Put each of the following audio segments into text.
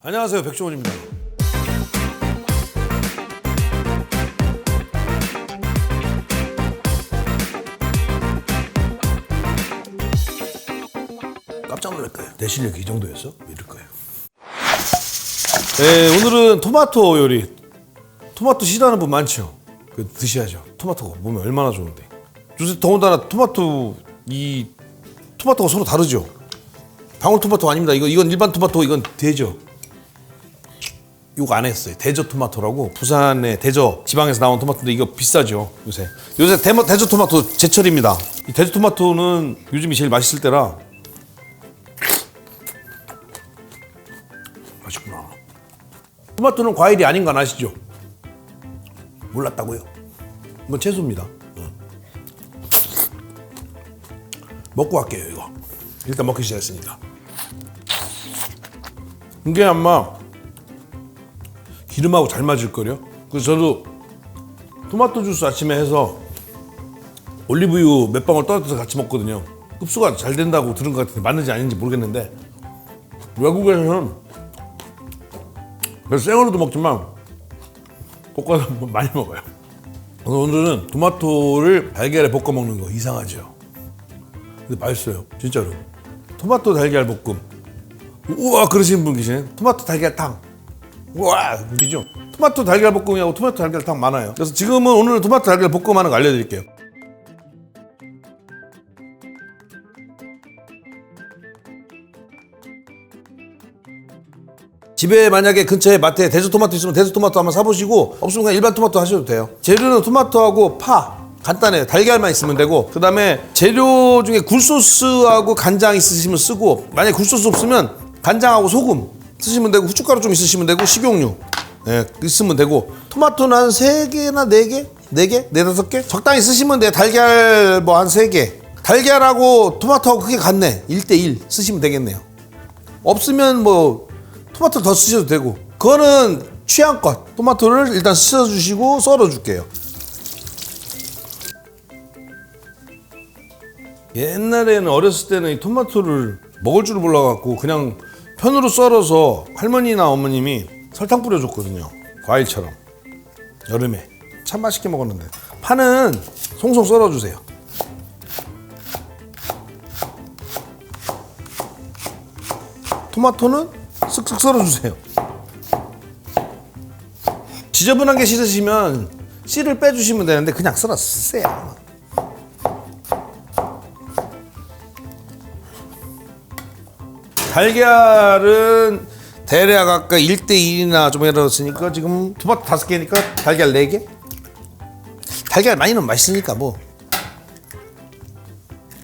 안녕하세요, 백종원입니다. 깜짝 놀랄 거예요. 내 실력이 이 정도였어? 이럴 거예요. 네, 오늘은 토마토 요리. 토마토 싫어하는 분 많죠? 드셔야죠. 토마토가 몸에 얼마나 좋은데. 요새 더군다나 토마토가 서로 다르죠? 방울토마토 아닙니다. 이건 일반 토마토, 이건 대저. 이거 안 했어요. 대저 토마토라고 부산의 대저 지방에서 나온 토마토인데 이거 비싸죠 요새. 대저 토마토 제철입니다. 이 대저 토마토는 요즘이 제일 맛있을 때라. 맛있구나. 토마토는 과일이 아닌 건 아시죠? 몰랐다고요? 이건 채소입니다. 먹고 갈게요 이거. 일단 먹기 시작했으니까. 이게 아마 기름하고 잘 맞을걸요? 그래서 저도 토마토 주스 아침에 해서 올리브유 몇 방울 떨어져서 같이 먹거든요. 흡수가 잘 된다고 들은 것 같은데 맞는지 아닌지 모르겠는데 외국에서는 그래서 생으로도 먹지만 볶아서 많이 먹어요. 오늘은 토마토를 달걀에 볶아 먹는 거 이상하죠? 근데 맛있어요 진짜로. 토마토 달걀 볶음. 우와 그러시는 분 계시네. 토마토 달걀탕. 우와 웃기죠? 토마토 달걀 볶음이하고 토마토 달걀탕 많아요. 그래서 지금은 오늘 토마토 달걀 볶음 하는 거 알려드릴게요. 집에 만약에 근처에 마트에 대저 토마토 있으면 대저 토마토 한번 사보시고 없으면 그냥 일반 토마토 하셔도 돼요. 재료는 토마토하고 파 간단해요. 달걀만 있으면 되고 그 다음에 재료 중에 굴소스하고 간장 있으시면 쓰고 만약에 굴소스 없으면 간장하고 소금 쓰시면 되고 후춧가루 좀 있으시면 되고 식용유 있으면 되고 토마토는 한 3개나 4개? 4개? 4-5개? 적당히 쓰시면 돼요. 달걀 뭐 한 3개 달걀하고 토마토하고 크게 같네. 1:1 쓰시면 되겠네요. 없으면 뭐 토마토 더 쓰셔도 되고 그거는 취향껏. 토마토를 일단 씻어주시고 썰어줄게요. 옛날에는 어렸을 때는 이 토마토를 먹을 줄 몰라갖고 그냥 편으로 썰어서 할머니나 어머님이 설탕 뿌려줬거든요. 과일처럼. 여름에 참 맛있게 먹었는데. 파는 송송 썰어주세요. 토마토는 쓱쓱 썰어주세요. 지저분한 게 싫으시면 씨를 빼주시면 되는데 그냥 썰어 쓰세요. 달걀은 대략 아까 1:1이나 좀 해놨으니까 지금 토마토 5개니까 달걀 4개? 달걀 많이 넣으면 맛있으니까 뭐.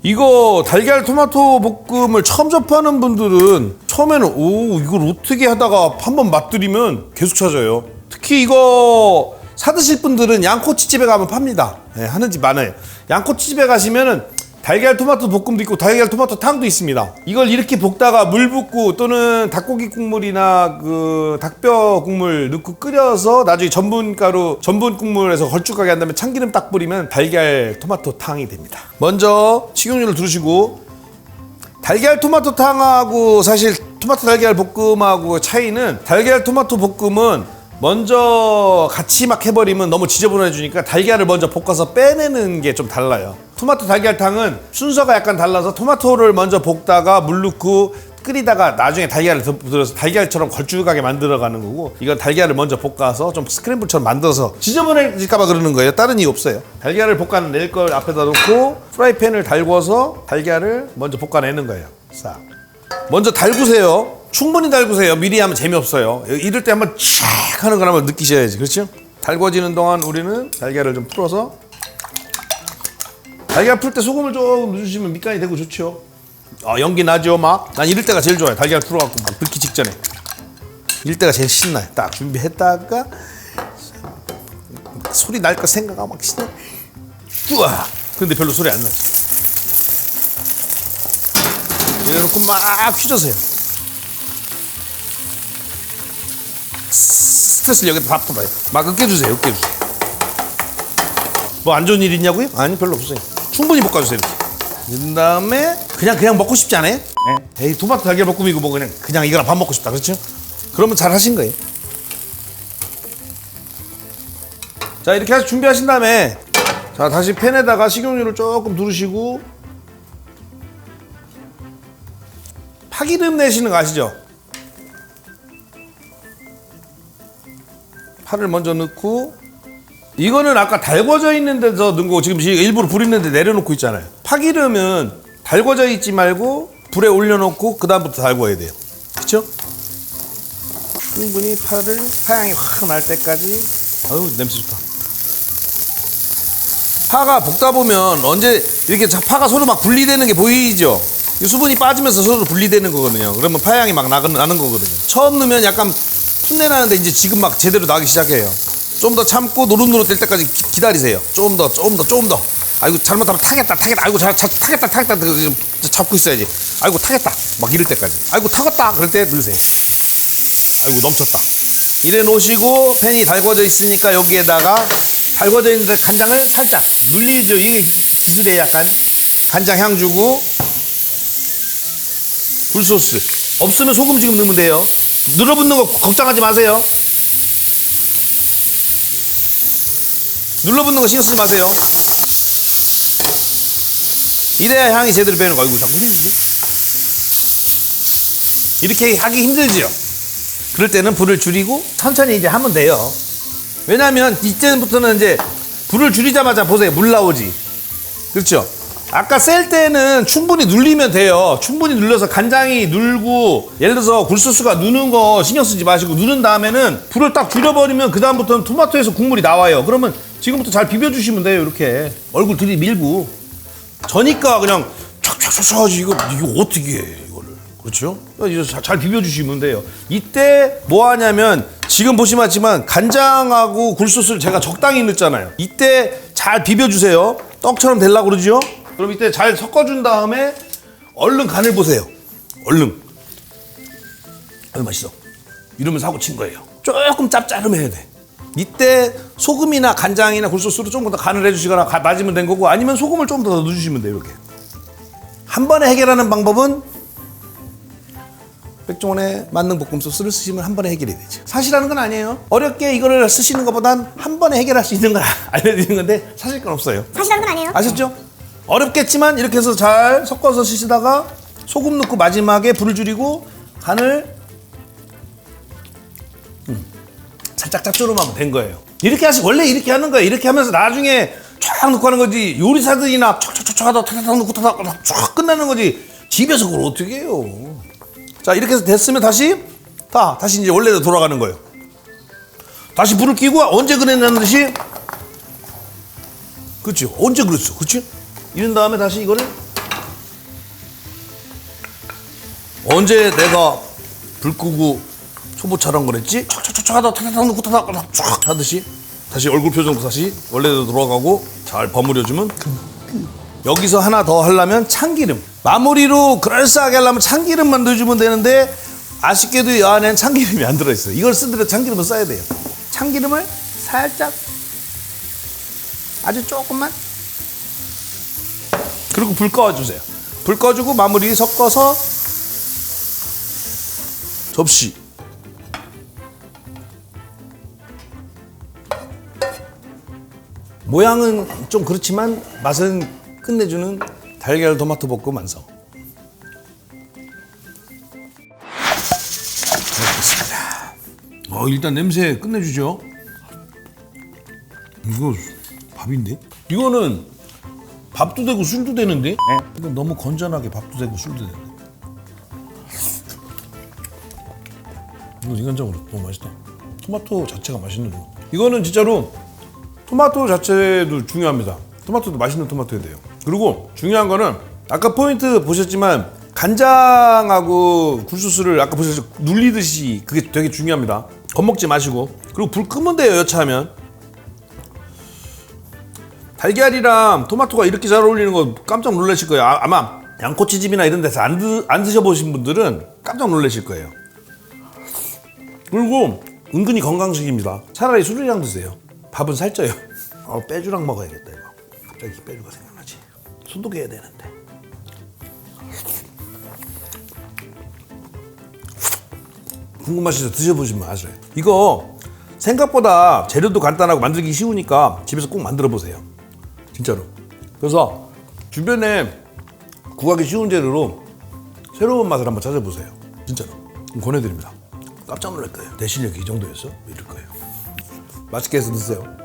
이거 달걀 토마토 볶음을 처음 접하는 분들은 처음에는 이걸 어떻게 하다가 한번 맛들이면 계속 찾아요. 특히 이거 사드실 분들은 양꼬치집에 가면 팝니다. 하는 집 많아요. 양꼬치집에 가시면은 달걀 토마토 볶음도 있고 달걀 토마토 탕도 있습니다. 이걸 이렇게 볶다가 물 붓고 또는 닭고기 국물이나 그 닭뼈 국물 넣고 끓여서 나중에 전분 국물에서 걸쭉하게 한 다음에 참기름 딱 뿌리면 달걀 토마토 탕이 됩니다. 먼저 식용유를 두르시고 달걀 토마토 탕하고 사실 토마토 달걀 볶음하고 차이는 달걀 토마토 볶음은 먼저 같이 막 해버리면 너무 지저분해지니까 달걀을 먼저 볶아서 빼내는 게 좀 달라요. 토마토 달걀탕은 순서가 약간 달라서 토마토를 먼저 볶다가 물 넣고 끓이다가 나중에 달걀을 들어서 달걀처럼 걸쭉하게 만들어가는 거고 이건 달걀을 먼저 볶아서 좀 스크램블처럼 만들어서 지저분해질까봐 그러는 거예요. 다른 이유 없어요. 달걀을 볶아낼 걸 앞에다 놓고 프라이팬을 달궈서 달걀을 먼저 볶아내는 거예요. 싹. 먼저 달구세요. 충분히 달구세요. 미리 하면 재미없어요. 이럴 때 한번 촥 하는 걸 한번 느끼셔야지. 그렇죠? 달궈지는 동안 우리는 달걀을 좀 풀어서 달걀 풀 때 소금을 좀 넣어주시면 밑간이 되고 좋죠. 연기 나죠 막. 난 이럴 때가 제일 좋아요. 달걀 풀어갖고 막 넣기 직전에 이럴 때가 제일 신나요. 딱 준비했다가 소리 날 거 생각하고 막 신나. 우와. 근데 별로 소리 안 나지. 이래놓고 막 휘저으세요. 스트레스를 여기다 다 풀어요. 막 으깨주세요. 뭐 안 좋은 일 있냐고요? 아니 별로 없어요. 충분히 볶아주세요 이렇게. 그 다음에 그냥 먹고 싶지 않아요? 네. 에이 토마토 달걀 볶음이고 뭐 그냥 이거랑 밥 먹고 싶다 그렇죠? 그러면 잘 하신 거예요. 자, 이렇게 해서 준비하신 다음에 자, 다시 팬에다가 식용유를 조금 두르시고 파기름 내시는 거 아시죠? 파를 먼저 넣고, 이거는 아까 달궈져 있는 데서 넣은 거고 지금 일부러 불 있는데 내려놓고 있잖아요. 파기름은 달궈져 있지 말고 불에 올려놓고 그 다음부터 달궈야 돼요. 그쵸? 충분히 파향이 확 날 때까지. 아유, 냄새 좋다. 파가 볶다 보면 언제 이렇게 파가 서로 막 분리되는 게 보이죠? 수분이 빠지면서 서로 분리되는 거거든요. 그러면 파향이 막 나는 거거든요. 처음 넣으면 약간 풋내 나는데 이제 지금 막 제대로 나기 시작해요. 좀 더 참고 노릇노릇 될 때까지 기다리세요. 좀 더. 아이고, 잘못하면 타겠다. 아이고, 타겠다. 잡고 있어야지. 아이고, 타겠다. 막 이럴 때까지. 아이고, 타겠다. 그럴 때 넣으세요. 아이고, 넘쳤다. 이래 놓으시고 팬이 달궈져 있으니까 여기에다가 달궈져 있는데 간장을 살짝 눌리죠. 이게 기술이에요. 약간 간장 향 주고 굴소스 없으면 소금 지금 넣으면 돼요. 눌러붙는 거 걱정하지 마세요. 눌러붙는 거 신경 쓰지 마세요. 이래야 향이 제대로 배는 거. 아이고, 자꾸 흘리는데? 이렇게 하기 힘들지요. 그럴 때는 불을 줄이고 천천히 이제 하면 돼요. 왜냐면 이때부터는 이제 불을 줄이자마자 보세요. 물 나오지. 그렇죠? 아까 셀 때는 충분히 눌리면 돼요. 충분히 눌러서 간장이 눌고, 예를 들어서 굴소스가 누는 거 신경 쓰지 마시고 누른 다음에는 불을 딱 줄여버리면 그 다음부터는 토마토에서 국물이 나와요. 그러면 지금부터 잘 비벼주시면 돼요. 이렇게 얼굴 들이밀고. 저니까 그냥 촥촥촥촥 하지. 이거 어떻게 해 이거를. 그렇죠? 이제 잘 비벼주시면 돼요. 이때 뭐 하냐면 지금 보시면 간장하고 굴소스를 제가 적당히 넣었잖아요. 이때 잘 비벼주세요. 떡처럼 되려고 그러죠? 그럼 이때 잘 섞어준 다음에 얼른 간을 보세요. 얼른. 아유, 맛있어. 이러면서 하고 친 거예요. 조금 짭짤해야 돼. 이때 소금이나 간장이나 굴소스로 조금 더 간을 해주시거나 맞으면 된 거고, 아니면 소금을 좀 더 넣어주시면 돼요. 이렇게 한 번에 해결하는 방법은 백종원의 만능 볶음 소스를 쓰시면 한 번에 해결이 되죠. 사실하는 건 아니에요. 어렵게 이거를 쓰시는 것보단 한 번에 해결할 수 있는 걸 알려드리는 건데 사실 건 없어요. 사실하는 건 아니에요. 아셨죠? 어렵겠지만 이렇게 해서 잘 섞어서 쓰시다가 소금 넣고 마지막에 불을 줄이고 간을 살짝 짭조름하면 된 거예요. 이렇게 원래 이렇게 하는 거예요. 이렇게 하면서 나중에 쫙 넣고 하는 거지. 요리사들이나 촥촥촥 하다 탁탁 넣고 탁탁 쫙 끝나는 거지. 집에서 그걸 어떻게 해요. 자, 이렇게 해서 됐으면 다시 이제 원래대로 돌아가는 거예요. 다시 불을 켜고 언제 그랬냐는 듯이, 그렇죠? 언제 그랬어? 그렇지? 이런 다음에 다시 이거를 언제 내가 불 끄고 초보처럼 그랬지? 촥촥촥 하다 탁탁 넣고 탁탁 쫙 하듯이 다시 얼굴 표정도 다시 원래대로 돌아가고 잘 버무려주면. 여기서 하나 더 하려면 참기름, 마무리로 그럴싸하게 하려면 참기름만 넣어주면 되는데 아쉽게도 이 안에는 참기름이 안 들어있어요. 이걸 쓰더라도 참기름을 써야 돼요. 참기름을 살짝, 아주 조금만, 그리고 불 꺼주세요. 불 꺼주고 마무리 섞어서 접시. 모양은 좀 그렇지만 맛은 끝내주는 달걀 토마토 볶음 완성. 먹겠습니다. 일단 냄새 끝내주죠. 이거 밥인데? 이거는 밥도 되고 술도 되는데? 네. 이거 너무 건전하게 밥도 되고 술도 되는데. 이거 인간적으로 너무 맛있다. 토마토 자체가 맛있는 거. 이거는 진짜로 토마토 자체도 중요합니다. 토마토도 맛있는 토마토여야 돼요. 그리고 중요한 거는 아까 포인트 보셨지만 간장하고 굴소스를 아까 보셨죠? 눌리듯이, 그게 되게 중요합니다. 겁먹지 마시고. 그리고 불 끄면 돼요. 여차하면. 달걀이랑 토마토가 이렇게 잘 어울리는 거 깜짝 놀라실 거예요. 아마 양꼬치집이나 이런 데서 안 드셔보신 분들은 깜짝 놀라실 거예요. 그리고 은근히 건강식입니다. 차라리 술이랑 드세요. 밥은 살쪄요. 빼주랑 먹어야겠다 이거. 갑자기 빼주가 생각나지. 소독해야 되는데. 궁금하시죠? 드셔보시면 아셔요. 이거 생각보다 재료도 간단하고 만들기 쉬우니까 집에서 꼭 만들어 보세요. 진짜로. 그래서 주변에 구하기 쉬운 재료로 새로운 맛을 한번 찾아보세요. 진짜로. 권해드립니다. 깜짝 놀랄 거예요. 내 실력이 이 정도였어? 이럴 거예요. 맛있게 해서 드세요.